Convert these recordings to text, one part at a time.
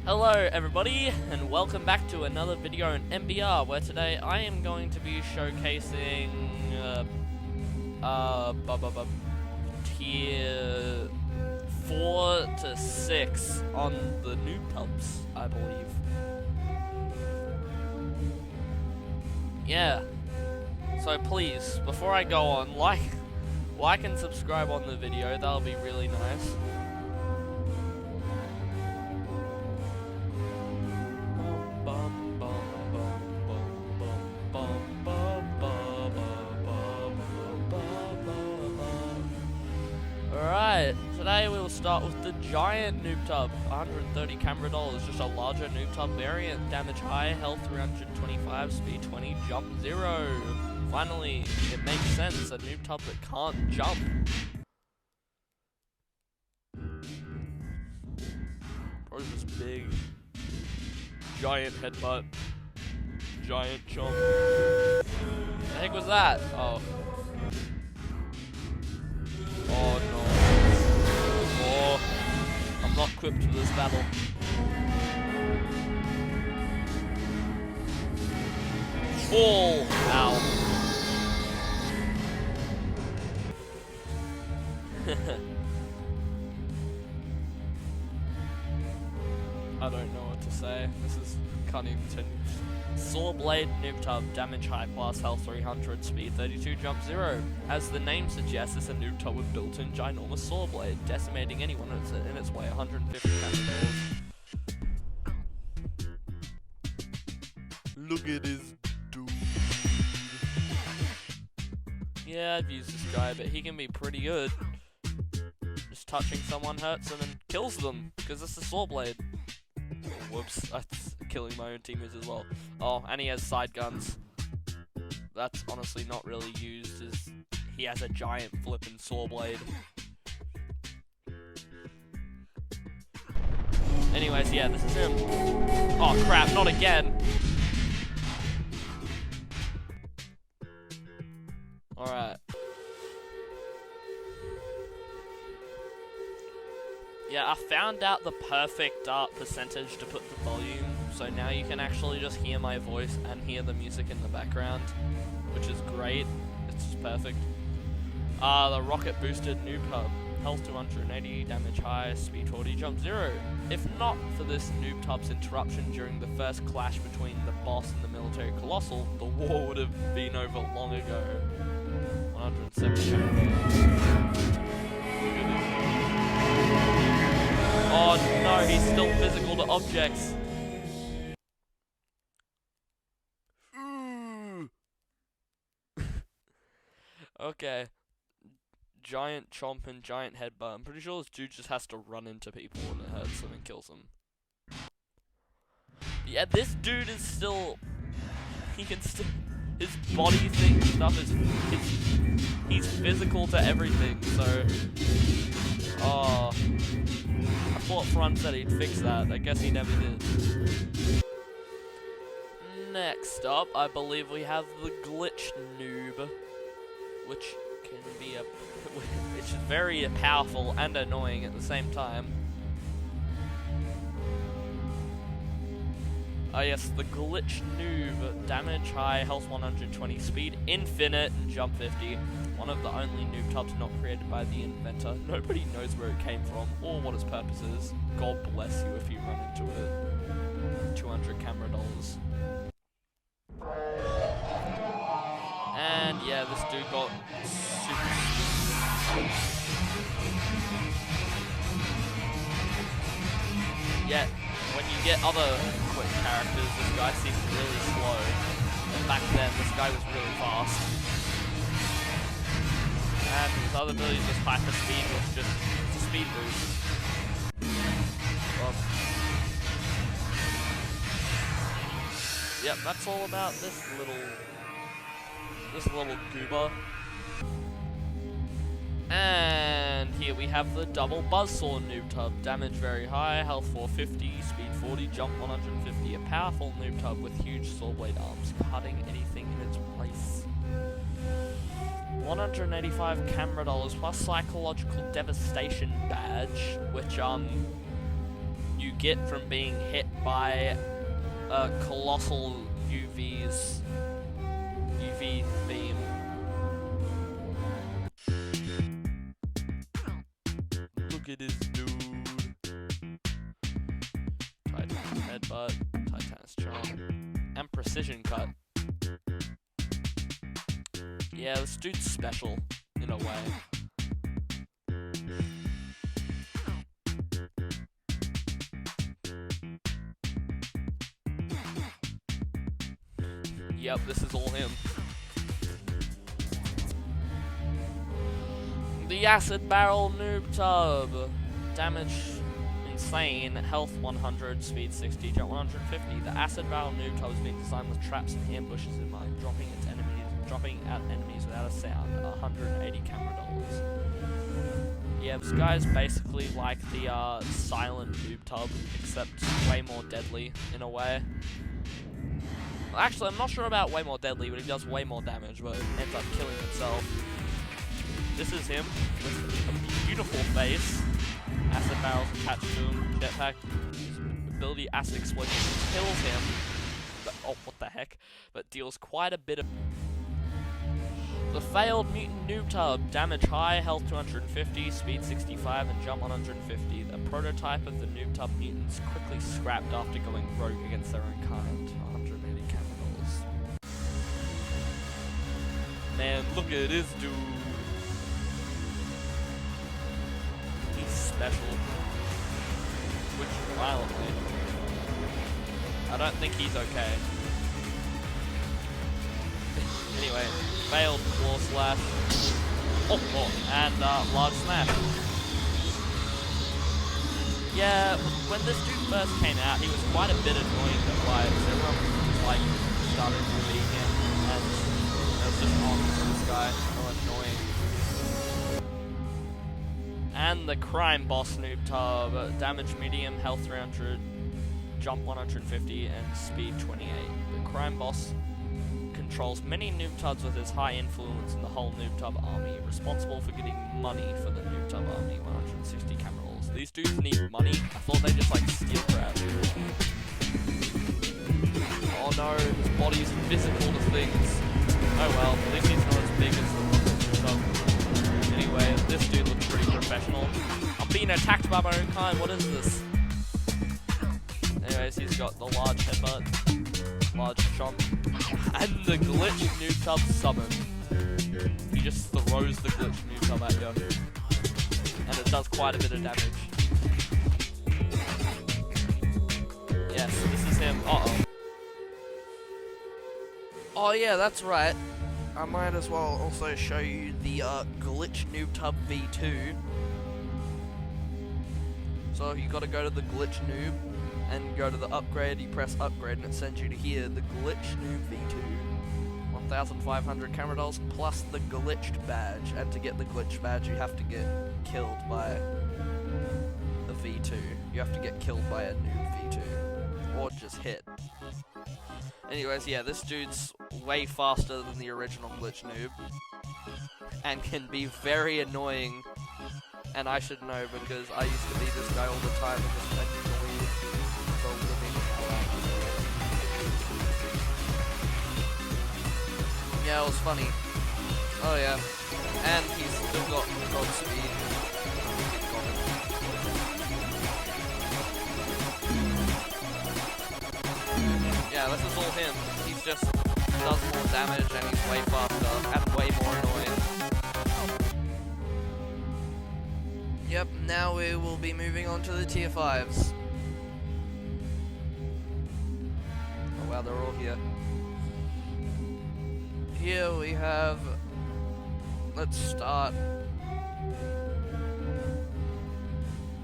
Hello everybody, and welcome back to another video in NBR, where today I am going to be showcasing tier 4 to 6 on the noobtubs, I believe. Yeah, so please, before I go on, like and subscribe on the video, that'll be really nice. Alright, today we will start with the giant noob tub. 130 camera dollars, just a larger noob tub variant. Damage high, health 325, speed 20, jump 0. Finally, it makes sense, a noob tub that can't jump. Probably this big, giant headbutt, giant jump. The heck was that? Oh. Oh no. Oh, I'm not equipped for this battle. Oh, ow. I don't know what to say. This is can't even continue. Saw blade noob tub, damage high, plus health 300, speed 32, jump 0. As the name suggests, it's a noob tub with built-in ginormous saw blade, decimating anyone in its way. 150 camera dollars. Look at this dude. Yeah, I've used this guy, but he can be pretty good. Just touching someone hurts them and kills them, because it's a saw blade. Whoops, that's killing my own teammates as well. Oh, and he has side guns. That's honestly not really used, as he has a giant flippin' saw blade. Anyways, yeah, this is him. Oh crap, not again! Alright. Yeah, I found out the perfect percentage to put the volume, so now you can actually just hear my voice and hear the music in the background, which is great. It's just perfect. The rocket boosted noob hub. Health 280, damage high, speed 40, jump 0. If not for this noob tub's interruption during the first clash between the boss and the military colossal, the war would have been over long ago. 170. Oh no, he's still physical to objects. Okay. Giant chomp and giant headbutt. I'm pretty sure this dude just has to run into people and it hurts them and kills them. Yeah, this dude is still... He can still... His body thing stuff is... He's physical to everything, so... Oh... I thought Fran said he'd fix that. I guess he never did. Next up, I believe we have the glitch noob, which can be which is very powerful and annoying at the same time. Oh yes, the glitch noob. Damage high, health 120, speed infinite, and jump 50. One of the only noob tubs not created by the inventor. Nobody knows where it came from or what its purpose is. God bless you if you run into it. 200 camera dollars. And yeah, this dude got super... Yet, when you get other quick characters, this guy seems really slow. And back then, this guy was really fast. And his other ability is just hyper speed, which just it's a speed boost. Yep, that's all about this little goober. And here we have the double buzzsaw noob tub. Damage very high, health 450, speed 40, jump 150. A powerful noob tub with huge saw blade arms, cutting anything in its place. 185 camera dollars plus psychological devastation badge, which you get from being hit by a colossal UV beam. Look at this dude. Titan's headbutt, Titan's charm, and precision cut. Yeah, this dude's special, in a way. Yep, this is all him. The Acid Barrel Noob Tub. Damage insane, health 100, speed 60, jump 150. The Acid Barrel Noob Tub has been designed with traps and ambushes in mind, dropping at enemies without a sound. 180 camera dollars. Yeah, this guy's basically like the silent Noob Tub, except way more deadly in a way. Actually, I'm not sure about way more deadly, but he does way more damage, but ends up killing himself. This is him, with a beautiful face. Acid barrels attached to him. Jetpack. His ability, Acid Explosion, kills him. But, oh, what the heck. But deals quite a bit of... The Failed Mutant Noob Tub. Damage high, health 250, speed 65, and jump 150. The prototype of the Noob Tub mutants quickly scrapped after going rogue against their own kind. 180 camera dollars. Man, look at this dude. He's special. Switch violently. I don't think he's okay. Anyway, failed claw slash. And large smash. Yeah, when this dude first came out, he was quite a bit annoying to fight. Everyone like started to beat him, and it was just on this guy. So annoying. And the Crime Boss Noob Tub. Damage medium, health 300, jump 150, and speed 28. The Crime Boss controls many Noob Tubs with his high influence in the whole Noob Tub army, responsible for getting money for the Noob Tub army, 160 camera rolls. These dudes need money? I thought they just like steal crap. Oh no, his body's physical to things. Oh well, at least he's not as big as the Noob Tub. Anyway, this dude looks pretty professional. I'm being attacked by my own kind, what is this? Anyways, he's got the large headbutt, large chomp, and the glitch Noob Tub summon. He just throws the glitch Noob Tub at you. And it does quite a bit of damage. Yes, this is him. Uh-oh. Oh yeah, that's right. I might as well also show you the Glitch Noob Tub V2. So you gotta go to the Glitch Noob and go to the upgrade, you press upgrade and it sends you to here, the Glitch Noob V2. 1,500 camera dolls plus the glitched badge. And to get the glitched badge you have to get killed by the V2. You have to get killed by a noob V2. Or just hit. Anyways, yeah, this dude's way faster than the original Glitch Noob. And can be very annoying. And I should know because I used to be this guy all the time and just annoyed the living hell out of me. Yeah, it was funny. Oh yeah. And he's still got god speed. Yeah, this is all him. He's just does more damage and he's way faster and way more annoying. Yep, now we will be moving on to the tier 5s. Oh wow, they're all here. Here we have... Let's start...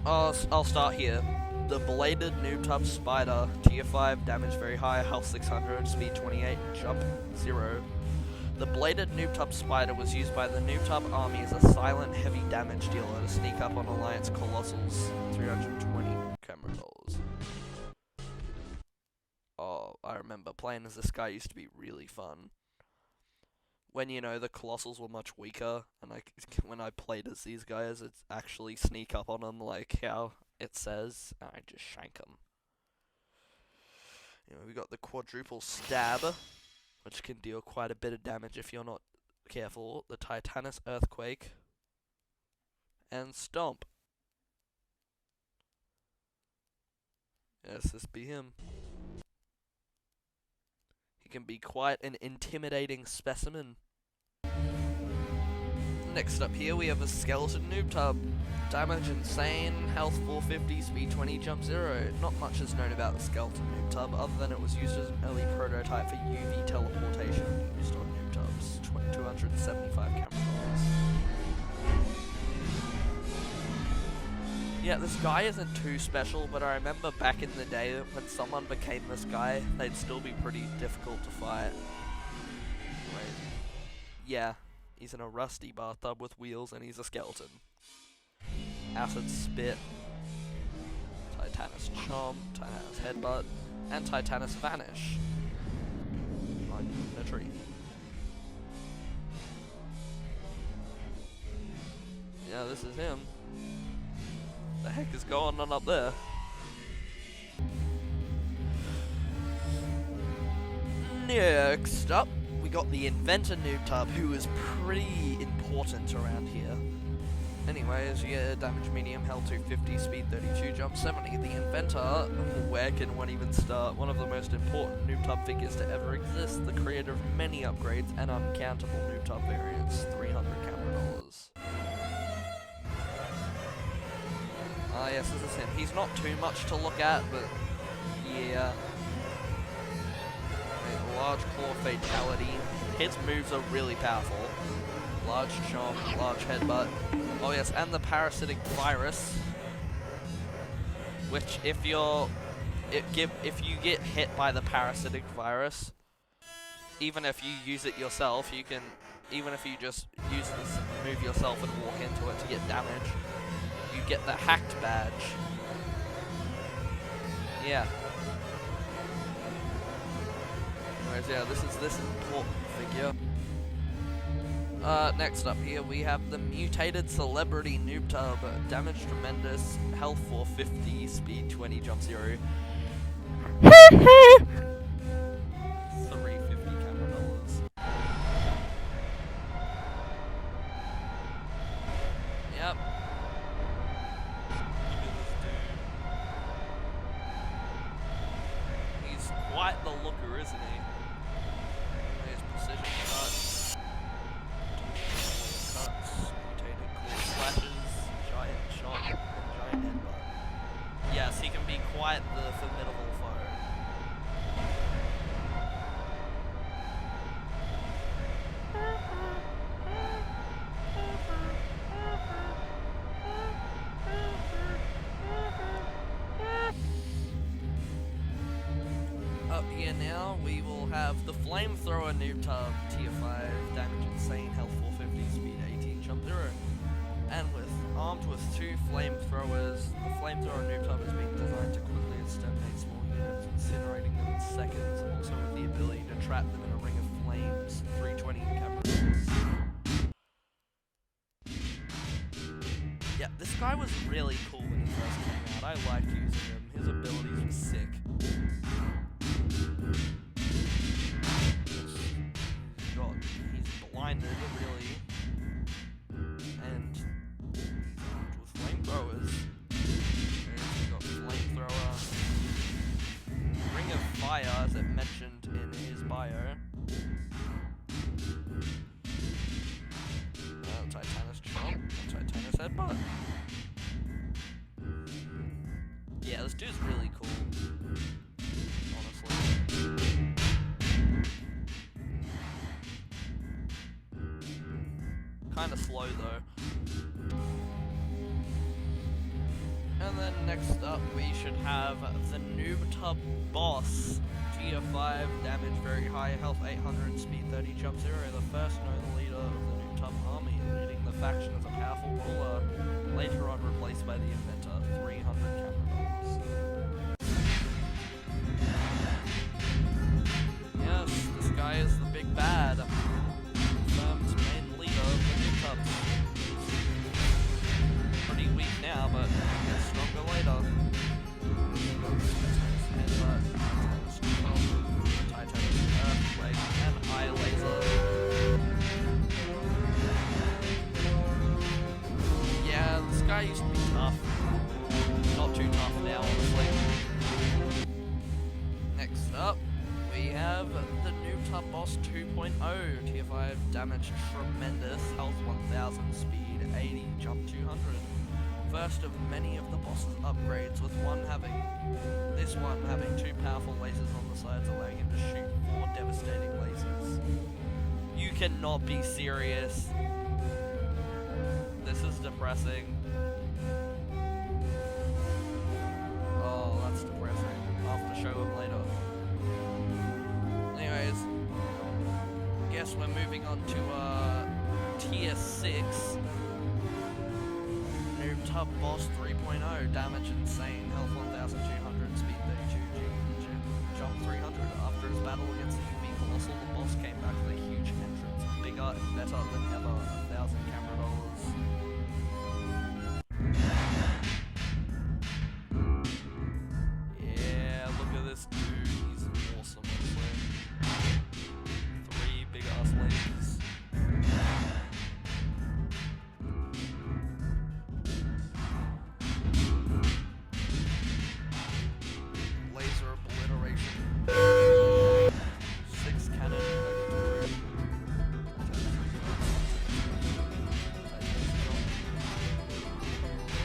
I'll start here. The Bladed Noob Tub Spider, tier 5, damage very high, health 600, speed 28, jump 0. The Bladed Noob Tub Spider was used by the Noob Tub army as a silent heavy damage dealer to sneak up on Alliance Colossals, 320 camera dollars. Oh, I remember playing as this guy used to be really fun. When, you know, the Colossals were much weaker, and when I played as these guys, it's actually sneak up on them, like how it says. I just shank him. We got the quadruple stab, which can deal quite a bit of damage if you're not careful. The Titanus Earthquake. And Stomp. Yes, this be him. He can be quite an intimidating specimen. Next up here we have a Skeleton Noobtub. Damage insane, health 450, speed 20, jump 0. Not much is known about the Skeleton Noobtub other than it was used as an early prototype for UV teleportation used on Noobtubs. 275 camera dollars. Yeah, this guy isn't too special, but I remember back in the day when someone became this guy, they'd still be pretty difficult to fight. Wait. Yeah, he's in a rusty bathtub with wheels and he's a skeleton. Acid Spit, Titanus Chomp, Titanus Headbutt, and Titanus Vanish. Like in a tree. Yeah, this is him. The heck is going on up there? Next up, we got the Inventor Noobtub, who is pretty important around here. Anyways, yeah, damage medium, health 250, speed 32, jump 70. The Inventor, where can one even start? One of the most important Noobtub figures to ever exist, the creator of many upgrades and uncountable Noobtub variants. 300 camera dollars. Yes, this is him. He's not too much to look at, but yeah. Large claw fatality. His moves are really powerful. Large chomp, large headbutt. Oh yes, and the parasitic virus. Which if you get hit by the parasitic virus, even if you use it yourself, you can, even if you just use this move yourself and walk into it to get damage, you get the hacked badge. Yeah. Anyways, yeah, this is this important figure. Next up here we have the Mutated Celebrity Noobtub. Damage tremendous, health 450, speed 20, jump 0. 350 camera dollars. Yep. He's quite the looker, isn't he? His precision cuts, mutated claw slashes, giant shot, and giant headbutt. Yes, he can be quite the formidable foe. Up here now, we will have the Flamethrower Noobtub, tier 5, damage insane, health 450, speed 18, jump 0. And armed with 2 flamethrowers, the Flamethrower Noobtub is being designed to quickly exterminate small units, incinerating them in seconds, also with the ability to trap them in a ring of flames, 320 camera dollars. Yeah, this guy was really cool when he first came out. I liked using him. His abilities were sick. He's blinded, really. And he's armed with flamethrowers. We've got Flamethrower. Ring of Fire, as it mentioned in his bio. Titanus Chomp, and Titanus Headbutt. Yeah, this dude's really cool. Honestly. Kinda slow though. And then next up we should have the Noobtub Boss. Tier 5, damage very high, health 800, speed 30, jump 0. The first known leader of the Noobtub army, leading the faction as a powerful ruler. Later on replaced by the Inventor, 300 camera dollars. Yes, this guy is the big bad. Firm's main leader of the Noobtubs. Pretty weak now, but gets stronger later. guy used to be tough. Not too tough now, honestly. Next up, we have the Noobtub Boss 2.0. Tier 5 damage tremendous, health 1000, speed 80, jump 200. First of many of the boss's upgrades, with this one having 2 powerful lasers on the sides, allowing him to shoot 4 devastating lasers. You cannot be serious. This is depressing. Oh, that's depressing. I'll have to show him later. Anyways, guess we're moving on to tier 6. Noobtub Boss 3.0, damage insane, health 1200, speed 32, jump 300. After his battle against the UV Colossal, the boss came back with a huge entrance, bigger and better than ever, 1,000 camera dollars. Yeah, look at this dude, he's awesome, honestly. 3 big ass lasers. Laser obliteration. 6 cannon.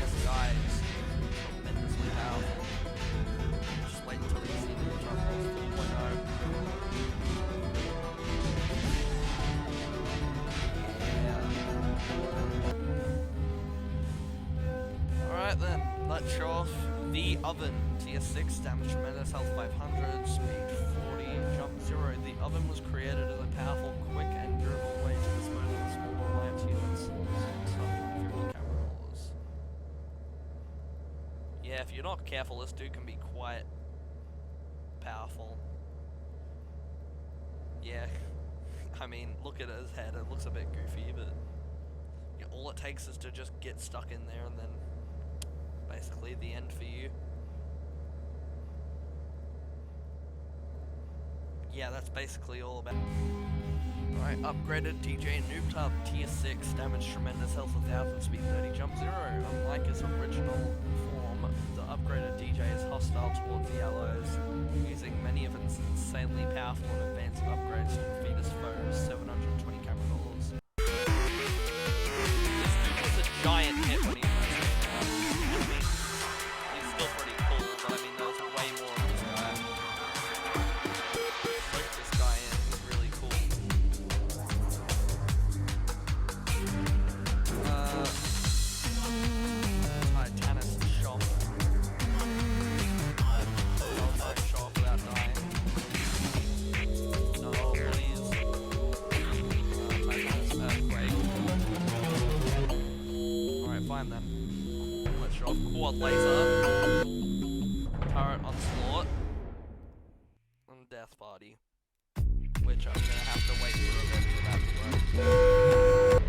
This guy is tremendously powerful. Just wait until you see the Noobtub Boss 4.0. Alright then, let's show off the Oven. Tier 6, damage tremendous, health 500, speed 40, jump 0. The Oven was created as a powerful, quick, and durable way to dispose of the small alliance units. Some 50 camera dollars. Yeah, if you're not careful, this dude can be quite powerful. Yeah, I mean, look at his head, it looks a bit goofy, but yeah, all it takes is to just get stuck in there and then basically the end for you. Yeah, that's basically all about it. Alright, upgraded DJ Noobtub, tier 6, damage tremendous, health 1000, speed 30, jump 0. Unlike his original form, the upgraded DJ is hostile towards the allies, using many of its insanely powerful and advanced upgrades to defeat his foes, 720 camera dollars. This dude was a giant hit when he first came out. I mean, he's still pretty cool, but I mean, there's way more of this guy. Look this guy in, he's really cool. Titanus shot. Shot without dying. No, please. Titanus earthquake. Alright, fine then. Let's show off quad laser. Turret onslaught. And death party. Which I'm gonna have to wait for a bit for that to work.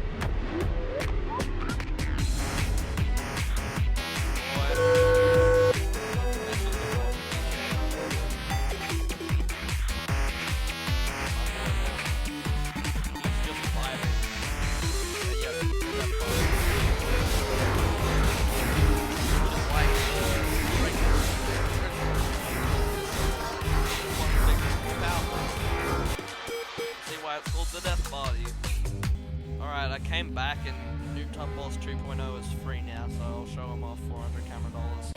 It's called the death party. Alright, I came back and Noobtub Boss 2.0 is free now, so I'll show him off 400 camera dollars.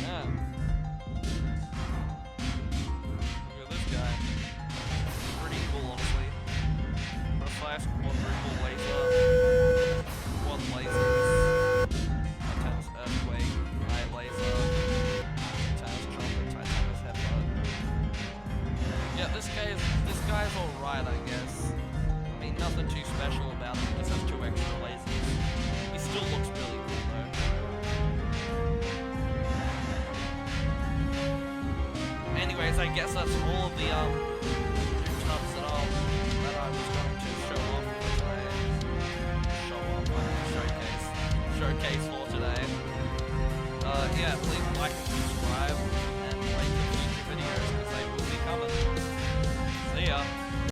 Yeah. Look at this guy. Pretty cool, honestly. Precise quadruple laser. Quad lasers. Titanus earthquake. Eye laser. Yeah, this guy's alright, I guess. I mean, nothing too special about him. He just has 2 extra lasers. He still looks really cool, though. Anyways, I guess that's all of the Noobtubs that I was going to show off showcase for today. Yeah, please like and subscribe.